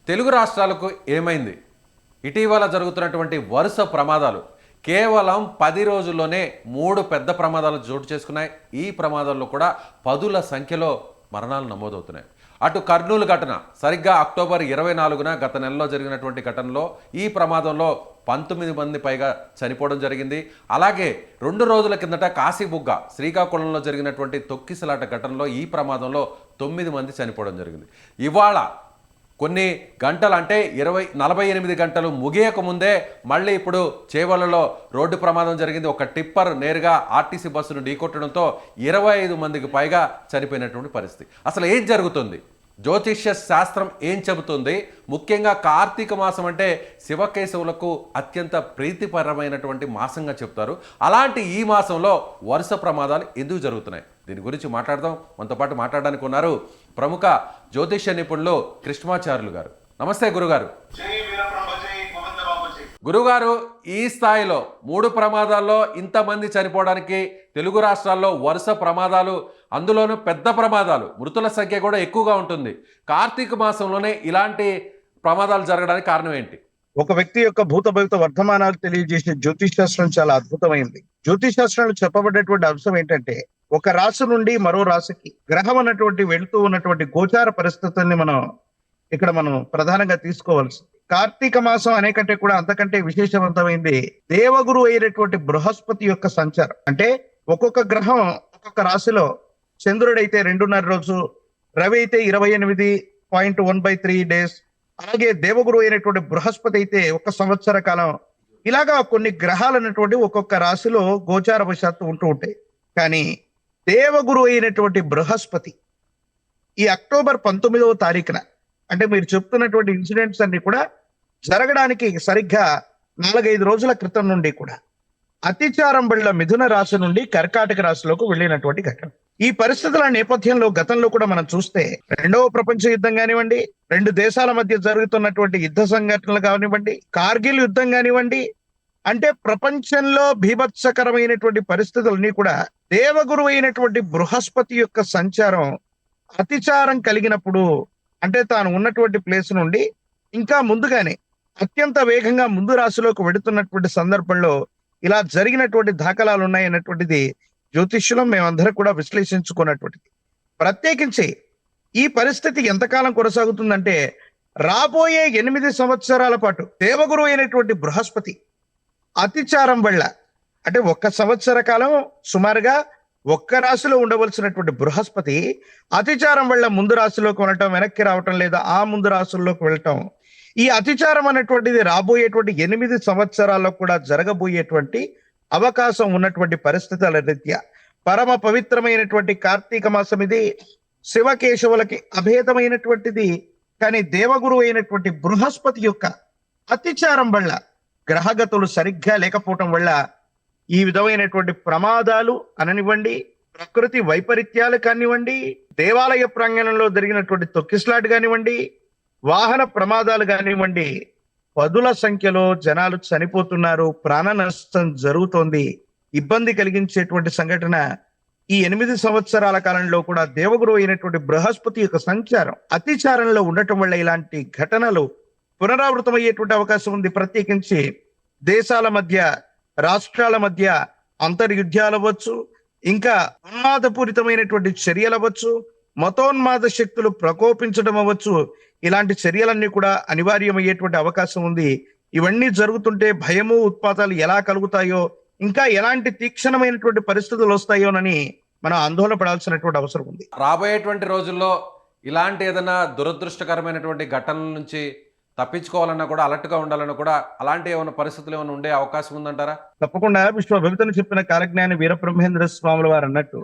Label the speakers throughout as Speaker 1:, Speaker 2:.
Speaker 1: తెలుగు రాష్ట్రాలకు ఏమైంది? ఇటీవల జరుగుతున్నటువంటి వరుస ప్రమాదాలు కేవలం 10 రోజుల్లోనే 3 పెద్ద ప్రమాదాలు చోటు చేసుకున్నాయి. ఈ ప్రమాదాల్లో కూడా పదుల సంఖ్యలో మరణాలు నమోదవుతున్నాయి. అటు కర్నూలు ఘటన సరిగ్గా అక్టోబర్ 24న గత నెలలో జరిగినటువంటి ఘటనలో ఈ ప్రమాదంలో 19 మంది పైగా చనిపోవడం జరిగింది. అలాగే 2 రోజుల కిందట కాశీబుగ్గ శ్రీకాకుళంలో జరిగినటువంటి తొక్కిసలాట ఘటనలో ఈ ప్రమాదంలో 9 మంది చనిపోవడం జరిగింది. ఇవాళ కొన్ని గంటలు అంటే 48 గంటలు ముగియక ముందే మళ్ళీ ఇప్పుడు చేవలలో రోడ్డు ప్రమాదం జరిగింది. ఒక టిప్పర్ నేరుగా ఆర్టీసీ బస్సును ఢీకొట్టడంతో 25 మందికి పైగా చనిపోయినటువంటి పరిస్థితి. అసలు ఏం జరుగుతుంది? జ్యోతిష్య శాస్త్రం ఏం చెబుతుంది? ముఖ్యంగా కార్తీక మాసం అంటే శివకేశవులకు అత్యంత ప్రీతిపరమైనటువంటి మాసంగా చెప్తారు. అలాంటి ఈ మాసంలో వరుస ప్రమాదాలు ఎందుకు జరుగుతున్నాయి? దీని గురించి మాట్లాడదాం. మనతో పాటు మాట్లాడడానికి ఉన్నారు ప్రముఖ జ్యోతిష్య నిపుణులు కృష్ణమాచార్యులు గారు. నమస్తే గురుగారు. గురుగారు, ఈ స్థాయిలో 3 ప్రమాదాల్లో ఇంతమంది చనిపోవడానికి తెలుగు రాష్ట్రాల్లో వరుస ప్రమాదాలు, అందులోనూ పెద్ద ప్రమాదాలు, మృతుల సంఖ్య కూడా ఎక్కువగా ఉంటుంది. కార్తీక మాసంలోనే ఇలాంటి ప్రమాదాలు జరగడానికి కారణం ఏంటి?
Speaker 2: ఒక వ్యక్తి యొక్క భూత భవిత వర్తమానాలు తెలియజేసే జ్యోతిష్ శాస్త్రం చాలా అద్భుతమైంది. జ్యోతిష్ శాస్త్రంలో చెప్పబడేటువంటి అంశం ఏంటంటే, ఒక రాశి నుండి మరో రాశికి గ్రహం అన్నటువంటి వెళుతూ ఉన్నటువంటి గోచార పరిస్థితుల్ని మనం ప్రధానంగా తీసుకోవాల్సింది. కార్తీక మాసం అనేకంటే కూడా అంతకంటే విశేషవంతమైంది దేవగురు అయినటువంటి బృహస్పతి యొక్క సంచారం. అంటే ఒక్కొక్క గ్రహం ఒక్కొక్క రాశిలో, చంద్రుడైతే 2.5 రోజు, రవి అయితే 28.1/3 డేస్, అలాగే దేవగురు అయినటువంటి బృహస్పతి అయితే 1 సంవత్సర కాలం. ఇలాగా కొన్ని గ్రహాలు అన్నటువంటి ఒక్కొక్క రాశిలో గోచార వశాత్తు ఉంటూ ఉంటాయి. కానీ దేవగురు అయినటువంటి బృహస్పతి ఈ అక్టోబర్ 19వ తారీఖున, అంటే మీరు చెప్తున్నటువంటి ఇన్సిడెంట్స్ అన్ని కూడా జరగడానికి సరిగ్గా 4-5 రోజుల క్రితం నుండి కూడా అతిచారం వల్ల మిథున రాశి నుండి కర్కాటక రాశిలోకి వెళ్ళినటువంటి ఘటన. ఈ పరిస్థితుల నేపథ్యంలో గతంలో కూడా మనం చూస్తే 2వ ప్రపంచ యుద్ధం కానివ్వండి, 2 దేశాల మధ్య జరుగుతున్నటువంటి యుద్ధ సంఘటనలు కానివ్వండి, కార్గిల్ యుద్ధం కానివ్వండి, అంటే ప్రపంచంలో భీభత్సకరమైనటువంటి పరిస్థితులన్నీ కూడా దేవగురు అయినటువంటి బృహస్పతి యొక్క సంచారం అతిచారం కలిగినప్పుడు, అంటే తాను ఉన్నటువంటి ప్లేస్ నుండి ఇంకా ముందుగానే అత్యంత వేగంగా ముందు రాశిలోకి వెడుతున్నటువంటి సందర్భంలో ఇలా జరిగినటువంటి దాఖలాలు ఉన్నాయన్నటువంటిది జ్యోతిష్యులం మేమందరం కూడా విశ్లేషించుకున్నటువంటిది. ప్రత్యేకించి ఈ పరిస్థితి ఎంతకాలం కొనసాగుతుందంటే, రాబోయే 8 సంవత్సరాల పాటు దేవగురు అయినటువంటి బృహస్పతి అతిచారం వల్ల, అంటే 1 సంవత్సర కాలం సుమారుగా 1 రాశిలో ఉండవలసినటువంటి బృహస్పతి అతిచారం వల్ల ముందు రాశిలోకి వెళ్ళటం, వెనక్కి రావటం, లేదా ఆ ముందు రాశుల్లోకి వెళ్ళటం, ఈ అతిచారం అనేటువంటిది రాబోయేటువంటి 8 సంవత్సరాల్లో కూడా జరగబోయేటువంటి అవకాశం ఉన్నటువంటి పరిస్థితుల రీత్యా పరమ పవిత్రమైనటువంటి కార్తీక మాసం ఇది. శివకేశవులకి అభేదమైనటువంటిది. కానీ దేవగురు అయినటువంటి బృహస్పతి యొక్క అతిచారం వల్ల, గ్రహగతులు సరిగ్గా లేకపోవటం వల్ల ఈ విధమైనటువంటి ప్రమాదాలు అననివ్వండి, ప్రకృతి వైపరీత్యాలు కానివ్వండి, దేవాలయ ప్రాంగణంలో జరిగినటువంటి తొక్కిసలాట కానివ్వండి, వాహన ప్రమాదాలు కానివ్వండి, పదుల సంఖ్యలో జనాలు చనిపోతున్నారు, ప్రాణ నష్టం జరుగుతోంది. ఇబ్బంది కలిగించేటువంటి సంఘటన ఈ 8 సంవత్సరాల కాలంలో కూడా దేవగురు అయినటువంటి బృహస్పతి యొక్క సంచారం అతిచారంలో ఉండటం వల్ల ఇలాంటి ఘటనలు పునరావృతమయ్యేటువంటి అవకాశం ఉంది. ప్రత్యేకించి దేశాల మధ్య, రాష్ట్రాల మధ్య అంతర్యుద్ధాలు అవ్వచ్చు, ఇంకా ఉన్మాదపూరితమైనటువంటి చర్యలు అవ్వచ్చు, మతోన్మాద శక్తులు ప్రకోపించడం అవ్వచ్చు. ఇలాంటి చర్యలన్నీ కూడా అనివార్యమయ్యేటువంటి అవకాశం ఉంది. ఇవన్నీ జరుగుతుంటే భయము, ఉత్పాతాలు ఎలా కలుగుతాయో, ఇంకా ఎలాంటి తీక్షణమైనటువంటి పరిస్థితులు వస్తాయోనని మనం ఆందోళన పడాల్సినటువంటి అవసరం ఉంది.
Speaker 1: రాబోయేటువంటి రోజుల్లో ఇలాంటి ఏదైనా దురదృష్టకరమైనటువంటి ఘటనల నుంచి తప్పించుకోవాలన్నా కూడా, అలర్ట్గా ఉండాలన్నా కూడా, అలాంటి ఏమైనా పరిస్థితులు ఏమైనా ఉండే అవకాశం ఉందంటారా?
Speaker 2: తప్పకుండా. విశ్వభవితను చెప్పిన కాలజ్ఞాని వీరబ్రహ్మేంద్ర స్వాముల వారు అన్నట్టు,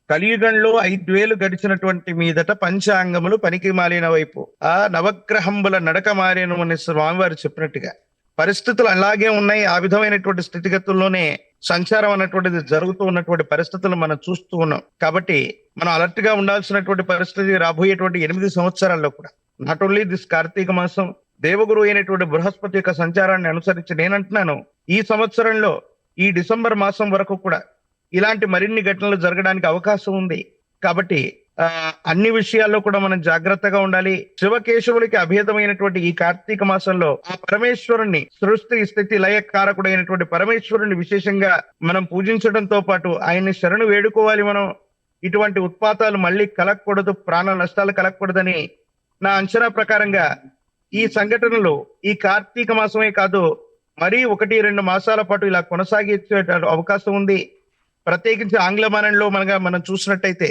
Speaker 2: కలియుగంలో 5,000 గడిచినటువంటి మీదట పంచాంగములు పనికి మాలిన వైపు ఆ నవగ్రహంబుల నడక మారేను అని స్వామివారు చెప్పినట్టుగా పరిస్థితులు అలాగే ఉన్నాయి. ఆ విధమైనటువంటి స్థితిగతుల్లోనే సంచారం అన్నటువంటిది జరుగుతూ ఉన్నటువంటి పరిస్థితులు మనం చూస్తూ ఉన్నాం. కాబట్టి మనం అలర్ట్ గా ఉండాల్సినటువంటి పరిస్థితి రాబోయేటువంటి 8 సంవత్సరాల్లో కూడా. నాట్ ఓన్లీ దిస్ కార్తీక మాసం, దేవగురు అయినటువంటి బృహస్పతి యొక్క సంచారాన్ని అనుసరించి నేనంటున్నాను, ఈ సంవత్సరంలో ఈ డిసెంబర్ మాసం వరకు కూడా ఇలాంటి మరిన్ని ఘటనలు జరగడానికి అవకాశం ఉంది. కాబట్టి ఆ, అన్ని విషయాల్లో కూడా మనం జాగ్రత్తగా ఉండాలి. శివకేశవులకి అభేదమైనటువంటి ఈ కార్తీక మాసంలో ఆ పరమేశ్వరుణ్ణి, సృష్టి స్థితి లయ కారకుడైనటువంటి పరమేశ్వరుణ్ణి విశేషంగా మనం పూజించడంతో పాటు ఆయన్ని శరణు వేడుకోవాలి. మనం ఇటువంటి ఉత్పాతాలు మళ్ళీ కలగకూడదు, ప్రాణ నష్టాలు కలగకూడదని నా అంచనా ప్రకారంగా ఈ సంఘటనలు ఈ కార్తీక మాసమే కాదు, మరీ 1-2 మాసాల పాటు ఇలా కొనసాగే అవకాశం ఉంది. ప్రత్యేకించి ఆంగ్లమానంలో మనం చూసినట్టయితే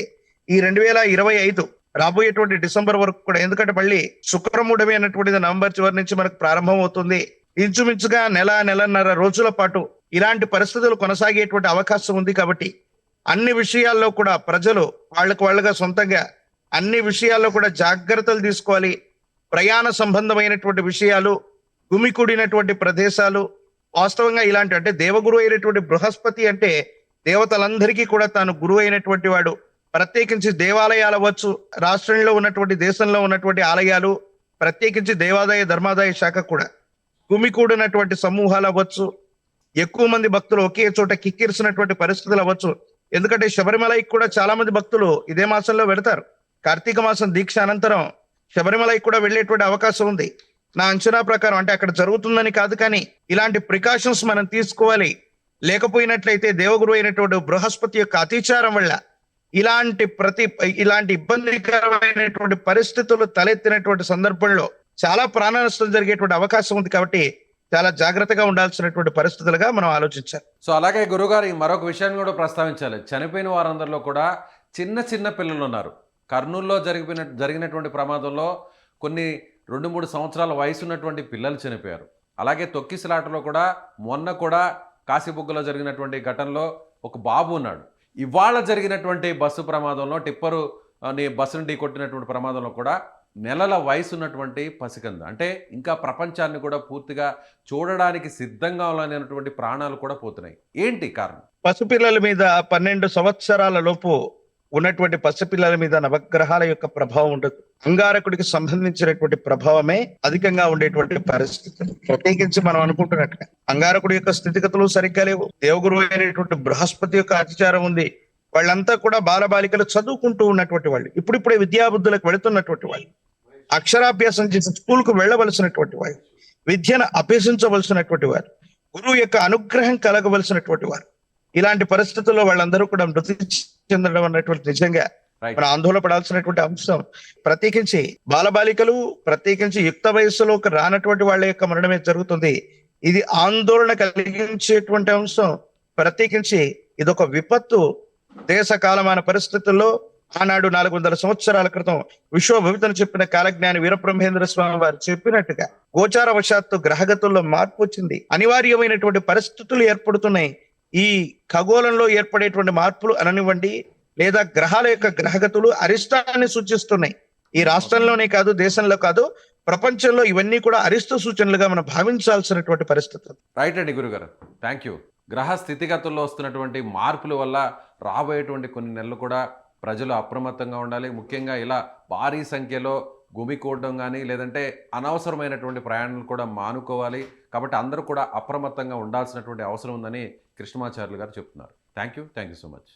Speaker 2: ఈ 2025 రాబోయేటువంటి డిసెంబర్ వరకు కూడా, ఎందుకంటే మళ్ళీ శుక్రమూఢమి అన్నటువంటిది నవంబర్ చివరి నుంచి మనకు ప్రారంభం అవుతుంది. ఇంచుమించుగా నెలన్నర రోజుల పాటు ఇలాంటి పరిస్థితులు కొనసాగేటువంటి అవకాశం ఉంది. కాబట్టి అన్ని విషయాల్లో కూడా ప్రజలు వాళ్ళుగా సొంతంగా అన్ని విషయాల్లో కూడా జాగ్రత్తలు తీసుకోవాలి. ప్రయాణ సంబంధమైనటువంటి విషయాలు, గుమికూడినటువంటి ప్రదేశాలు, వాస్తవంగా ఇలాంటి అంటే దేవగురు అయినటువంటి బృహస్పతి అంటే దేవతలందరికీ కూడా తాను గురువు అయినటువంటి వాడు. ప్రత్యేకించి దేవాలయాలు అవ్వచ్చు, రాష్ట్రంలో ఉన్నటువంటి దేశంలో ఉన్నటువంటి ఆలయాలు, ప్రత్యేకించి దేవాదాయ ధర్మాదాయ శాఖ కూడా గుమికూడినటువంటి సమూహాలు అవ్వచ్చు, ఎక్కువ మంది భక్తులు ఒకే చోట కిక్కిరిసినటువంటి పరిస్థితులు అవ్వచ్చు. ఎందుకంటే శబరిమలకి కూడా చాలా మంది భక్తులు ఇదే మాసంలో వెళతారు. కార్తీక మాసం దీక్ష అనంతరం శబరిమలకి కూడా వెళ్ళేటువంటి అవకాశం ఉంది. నా అంచనా ప్రకారం, అంటే అక్కడ జరుగుతుందని కాదు, కానీ ఇలాంటి ప్రికాషన్స్ మనం తీసుకోవాలి. లేకపోయినట్లయితే దేవగురు అయినటువంటి బృహస్పతి యొక్క అతిచారం వల్ల ఇలాంటి ఇబ్బందికరమైనటువంటి పరిస్థితులు తలెత్తినటువంటి సందర్భంలో చాలా ప్రాణ నష్టం జరిగేటువంటి అవకాశం ఉంది. కాబట్టి చాలా జాగ్రత్తగా ఉండాల్సినటువంటి పరిస్థితులుగా మనం ఆలోచించాలి.
Speaker 1: సో అలాగే గురుగారు మరొక విషయాన్ని కూడా ప్రస్తావించాలి. చనిపోయిన వారందరిలో కూడా చిన్న చిన్న పిల్లలు ఉన్నారు. కర్నూలులో జరిగినటువంటి ప్రమాదంలో కొన్ని 2-3 సంవత్సరాల వయసు ఉన్నటువంటి పిల్లలు చనిపోయారు. అలాగే తొక్కిసలాటలో కూడా మొన్న కూడా కాశీబుగ్గలో జరిగినటువంటి ఘటనలో ఒక బాబు ఉన్నాడు. ఇవాళ జరిగినటువంటి బస్సు ప్రమాదంలో బస్సును ఢీ కొట్టినటువంటి ప్రమాదంలో కూడా నెలల వయసు ఉన్నటువంటి పసికంద, అంటే ఇంకా ప్రపంచాన్ని కూడా పూర్తిగా చూడడానికి సిద్ధంగా ఉన్నటువంటి ప్రాణాలు కూడా పోతున్నాయి. ఏంటి కారణం?
Speaker 2: పసిపిల్లల మీద 12 సంవత్సరాల లోపు ఉన్నటువంటి పసిపిల్లల మీద నవగ్రహాల యొక్క ప్రభావం ఉండదు. అంగారకుడికి సంబంధించినటువంటి ప్రభావమే అధికంగా ఉండేటువంటి పరిస్థితులు. ప్రత్యేకించి మనం అనుకుంటున్నట్టుగా అంగారకుడి యొక్క స్థితిగతులు సరిగ్గా లేవు. దేవగురు అయినటువంటి బృహస్పతి యొక్క అతిచారం ఉంది. వాళ్ళంతా కూడా బాలబాలికలు చదువుకుంటూ ఉన్నటువంటి వాళ్ళు, ఇప్పుడిప్పుడే విద్యాబుద్ధులకు వెళుతున్నటువంటి వాళ్ళు, అక్షరాభ్యాసం చేసి స్కూల్కు వెళ్ళవలసినటువంటి వాళ్ళు, విద్యను అభ్యసించవలసినటువంటి వారు, గురువు యొక్క అనుగ్రహం కలగవలసినటువంటి వారు. ఇలాంటి పరిస్థితుల్లో వాళ్ళందరూ కూడా మృతి చెందడం అన్నటువంటి నిజంగా మనం ఆందోళన పడాల్సినటువంటి అంశం. ప్రత్యేకించి బాలబాలికలు, ప్రత్యేకించి యుక్త వయస్సులోకి రానటువంటి వాళ్ళ యొక్క మరణమే జరుగుతుంది. ఇది ఆందోళన కలిగించేటువంటి అంశం. ప్రత్యేకించి ఇదొక విపత్తు. దేశ కాలమాన పరిస్థితుల్లో ఆనాడు 400 సంవత్సరాల క్రితం విశ్వభవితను చెప్పిన కాలజ్ఞాని వీరబ్రహ్మేంద్ర స్వామి వారు చెప్పినట్టుగా గోచారవశాత్తు గ్రహగతుల్లో మార్పు వచ్చింది. అనివార్యమైనటువంటి పరిస్థితులు ఏర్పడుతున్నాయి. ఈ ఖగోళంలో ఏర్పడేటువంటి మార్పులు అననివ్వండి, లేదా గ్రహాల యొక్క గ్రహగతులు అరిష్టాన్ని సూచిస్తున్నాయి. ఈ రాష్ట్రంలోనే కాదు, దేశంలో కాదు, ప్రపంచంలో ఇవన్నీ కూడా అరిష్ట సూచనలుగా మనం భావించాల్సినటువంటి పరిస్థితులు.
Speaker 1: రైట్ అండి గురుగారు, థ్యాంక్ యూ. గ్రహ స్థితిగతుల్లో వస్తున్నటువంటి మార్పుల వల్ల రాబోయేటువంటి కొన్ని నెలలు కూడా ప్రజలు అప్రమత్తంగా ఉండాలి. ముఖ్యంగా ఇలా భారీ సంఖ్యలో గుమికూడడం కానీ లేదంటే అనవసరమైనటువంటి ప్రయాణాలు కూడా మానుకోవాలి. కాబట్టి అందరూ కూడా అప్రమత్తంగా ఉండాల్సినటువంటి అవసరం ఉందని కృష్ణమాచార్యులు గారు చెప్తున్నారు. Thank you so much.